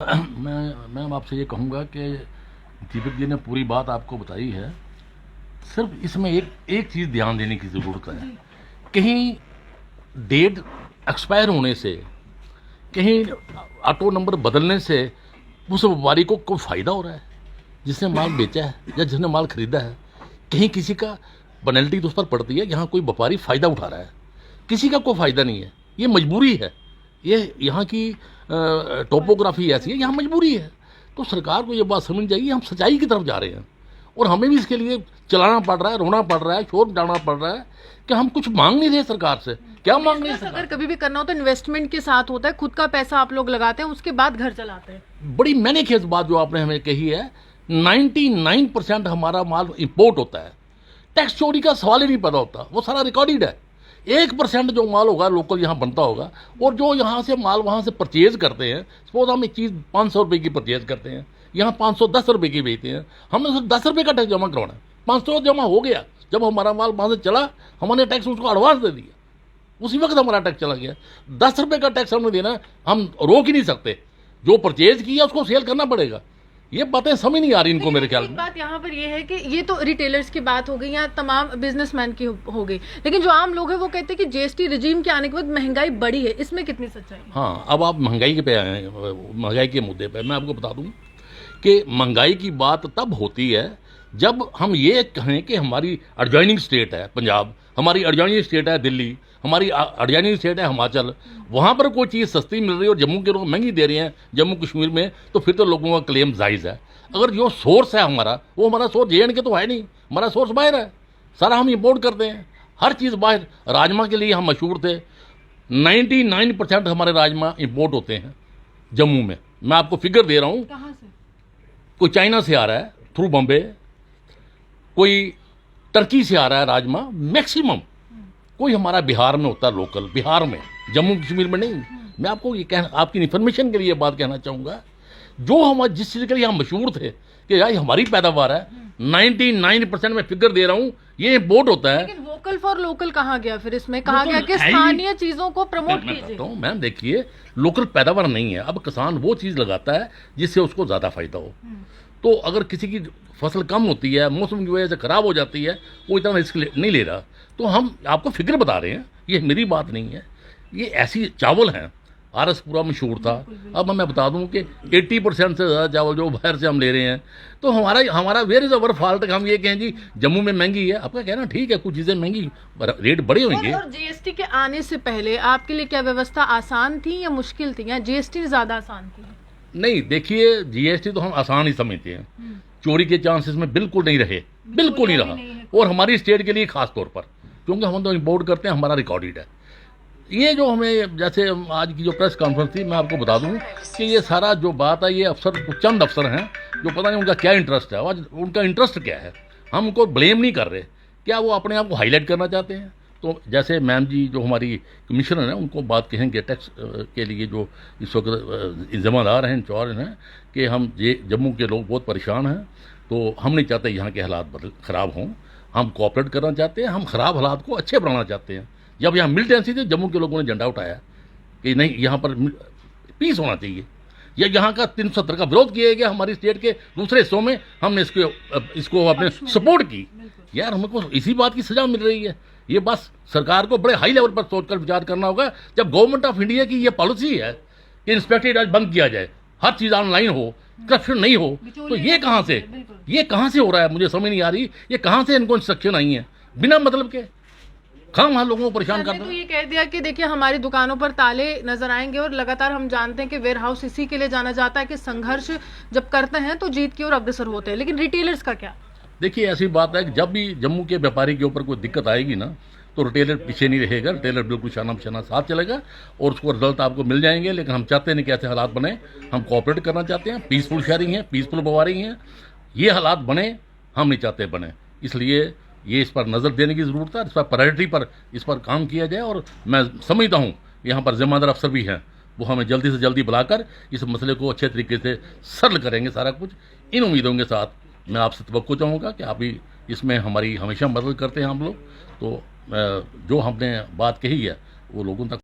मैं आपसे ये कहूँगा कि दीपक जी ने पूरी बात आपको बताई है। सिर्फ इसमें एक चीज़ ध्यान देने की ज़रूरत है। कहीं डेट एक्सपायर होने से, कहीं ऑटो नंबर बदलने से उस व्यापारी को कोई फ़ायदा हो रहा है जिसने माल बेचा है या जिसने माल खरीदा है। कहीं किसी का पेनल्टी तो उस पर पड़ती है, यहाँ कोई व्यापारी फ़ायदा उठा रहा है, किसी का कोई फ़ायदा नहीं है। ये मजबूरी है, ये यहाँ की टोपोग्राफी ऐसी है, यहाँ मजबूरी है। तो सरकार को ये बात समझ जाएगी, हम सच्चाई की तरफ जा रहे हैं और हमें भी इसके लिए चलाना पड़ रहा है, रोना पड़ रहा है, शोर मचाना पड़ रहा है कि हम कुछ मांग नहीं रहे सरकार से। क्या मांग रहे हैं? अगर कभी भी करना हो तो इन्वेस्टमेंट के साथ होता है, खुद का पैसा आप लोग लगाते हैं, उसके बाद घर चलाते हैं। बड़ी मैंने खेत बात जो आपने हमें कही है, 99% हमारा माल इंपोर्ट होता है। टैक्स चोरी का सवाल ही नहीं पैदा होता, वो सारा रिकॉर्डेड है। 1% जो माल होगा लोकल यहाँ बनता होगा, और जो यहाँ से माल वहाँ से परचेज करते हैं, सपोज हम एक चीज़ 500 रुपये की परचेज करते हैं, यहाँ 510 रुपये की बेचते हैं, हमने सिर्फ 10 रुपये का टैक्स जमा करवाना है। 500 जमा हो गया, जब हमारा माल वहाँ से चला हमने टैक्स उसको एडवांस दे दिया, उसी वक्त हमारा टैक्स चला गया। 10 रुपये का टैक्स हमने देना, हम रोक ही नहीं सकते। जो परचेज किया उसको सेल करना पड़ेगा। ये बातें समझ नहीं आ रही इनको मेरे ख्याल में। बात यहाँ पर ये है कि ये तो रिटेलर्स की बात हो गई या तमाम बिजनेसमैन की हो गई, लेकिन जो आम लोग हैं वो कहते हैं कि जीएसटी रिजीम के आने के बाद महंगाई बढ़ी है, इसमें कितनी सच्चाई है? हाँ, अब आप महंगाई के पे आए हैं, महंगाई के मुद्दे पे मैं आपको बता दूं कि महंगाई की बात तब होती है जब हम ये कहें कि हमारी एडजॉइनिंग स्टेट है पंजाब, हमारी एडजॉइनिंग स्टेट है दिल्ली, हमारी एडजॉइनिंग स्टेट है हिमाचल, वहाँ पर कोई चीज़ सस्ती मिल रही है और जम्मू के लोग महंगी दे रहे हैं जम्मू कश्मीर में, तो फिर तो लोगों का क्लेम जायज़ है। अगर जो सोर्स है हमारा, वो हमारा सोर्स JNK तो है नहीं, हमारा सोर्स बाहर है, सारा हम इंपोर्ट करते हैं, हर चीज़ बाहर। राजमा के लिए हम मशहूर थे, 99% हमारे राजमा इंपोर्ट होते हैं जम्मू में। मैं आपको फिगर दे रहा हूँ। कहाँ से? कोई चाइना से आ रहा है थ्रू बॉम्बे, कोई टर्की से आ रहा है राजमा मैक्सिमम, कोई हमारा बिहार में होता है लोकल, बिहार में, जम्मू कश्मीर में नहीं। मैं आपको ये आपकी इन्फॉर्मेशन के लिए बात कहना चाहूँगा, जो हम जिस चीज़ के लिए हम मशहूर थे कि यार हमारी पैदावार है, 99% में फिगर दे रहा हूँ, ये इंपोर्ट होता है। लेकिन वोकल फॉर लोकल कहा गया, फिर इसमें कहा गया कि स्थानीय चीजों को प्रमोट कीजिए। मैम देखिए, लोकल पैदावार नहीं है। अब किसान वो चीज़ लगाता है जिससे उसको ज़्यादा फायदा हो। तो अगर किसी की फसल कम होती है, मौसम की वजह से खराब हो जाती है, वो इतना रिस्क नहीं ले रहा। तो हम आपको फिगर बता रहे हैं, ये मेरी बात नहीं है, ये ऐसी चावल हैं। RS पूरा मशहूर था। अब मैं बता दूं कि 80% से ज़्यादा चावल जो बाहर से हम ले रहे हैं, तो हमारा वेयर इज़ अवर फॉल्ट। हम ये कहें जी जम्मू में महंगी है, आपका कहना ठीक है, कुछ चीज़ें महंगी, रेट बड़े होंगे। और जीएसटी के आने से पहले आपके लिए क्या व्यवस्था आसान थी या मुश्किल थी, या जीएसटी ज़्यादा आसान थी? नहीं, देखिए GST तो हम आसान ही समझते हैं, चोरी के चांसेस में बिल्कुल नहीं रहे, बिल्कुल नहीं रहा। और हमारी स्टेट के लिए खास तौर पर, क्योंकि हम तो इंपोर्ट करते हैं, हमारा रिकॉर्डेड है। ये जो हमें, जैसे आज की जो प्रेस कॉन्फ्रेंस थी, मैं आपको बता दूं कि ये सारा जो बात है, ये अफसर, कुछ चंद अफसर हैं जो पता नहीं उनका क्या इंटरेस्ट है, आज उनका इंटरेस्ट क्या है। हम उनको ब्लेम नहीं कर रहे, क्या वो अपने आप को हाईलाइट करना चाहते हैं? तो जैसे मैम जी जो हमारी कमिश्नर हैं, उनको बात कहेंगे टैक्स के लिए जो इस वक्त जिम्मेदार हैं, इंचार्ज हैं, कि हम ये जम्मू के लोग बहुत परेशान हैं, तो हम नहीं चाहते यहाँ के हालात ख़राब हों, हम कोऑपरेट करना चाहते हैं, हम ख़राब हालात को अच्छे बनाना चाहते हैं। जब यहाँ मिलिटेंसी थी, जम्मू के लोगों ने झंडा उठाया कि नहीं, यहाँ पर पीस होना चाहिए, या यहाँ का 370 का विरोध किया गया हमारी स्टेट के दूसरे हिस्सों में, हमने इसको अपने सपोर्ट की। यार हमको इसी बात की सजा मिल रही है। ये बस सरकार को बड़े हाई लेवल पर सोचकर विचार करना होगा। जब गवर्नमेंट ऑफ इंडिया की ये पॉलिसी है कि इंस्पेक्टरेट आज बंद किया जाए, हर चीज़ ऑनलाइन हो, करप्शन नहीं हो, तो ये कहाँ से हो रहा है? मुझे समझ नहीं आ रही, ये कहाँ से इनको इंस्ट्रक्शन आई है बिना मतलब के, हम लोगों को परेशान कर रहे हैं। तो ये कह दिया कि देखिए हमारी दुकानों पर ताले नजर आएंगे, और लगातार हम जानते हैं कि वेयर हाउस इसी के लिए जाना जाता है कि संघर्ष जब करते हैं तो जीत की ओर अग्रसर होते हैं। लेकिन रिटेलर्स का क्या? देखिए, ऐसी बात है कि जब भी जम्मू के व्यापारी के ऊपर कोई दिक्कत आएगी ना, तो रिटेलर पीछे नहीं रहेगा, रिटेलर बिल्कुल शाना बशाना साथ चलेगा और उसको रिजल्ट आपको मिल जाएंगे। लेकिन हम चाहते नहीं कि ऐसे हालात बने, हम कोऑपरेट करना चाहते हैं, पीसफुल शेयरिंग है, पीसफुल व्यापारिंग है, ये हालात बने हम नहीं चाहते बने। इसलिए ये इस पर नज़र देने की ज़रूरत है, इस पर प्रायोरिटी पर इस पर काम किया जाए। और मैं समझता हूँ यहाँ पर जिम्मेदार अफसर भी हैं, वो हमें जल्दी से जल्दी बुलाकर इस मसले को अच्छे तरीके से सरल करेंगे सारा कुछ। इन उम्मीदों के साथ मैं आपसे तवक्को चाहूँगा कि आप भी इसमें हमारी हमेशा मदद करते हैं हम लोग। तो जो हमने बात कही है वो लोगों तक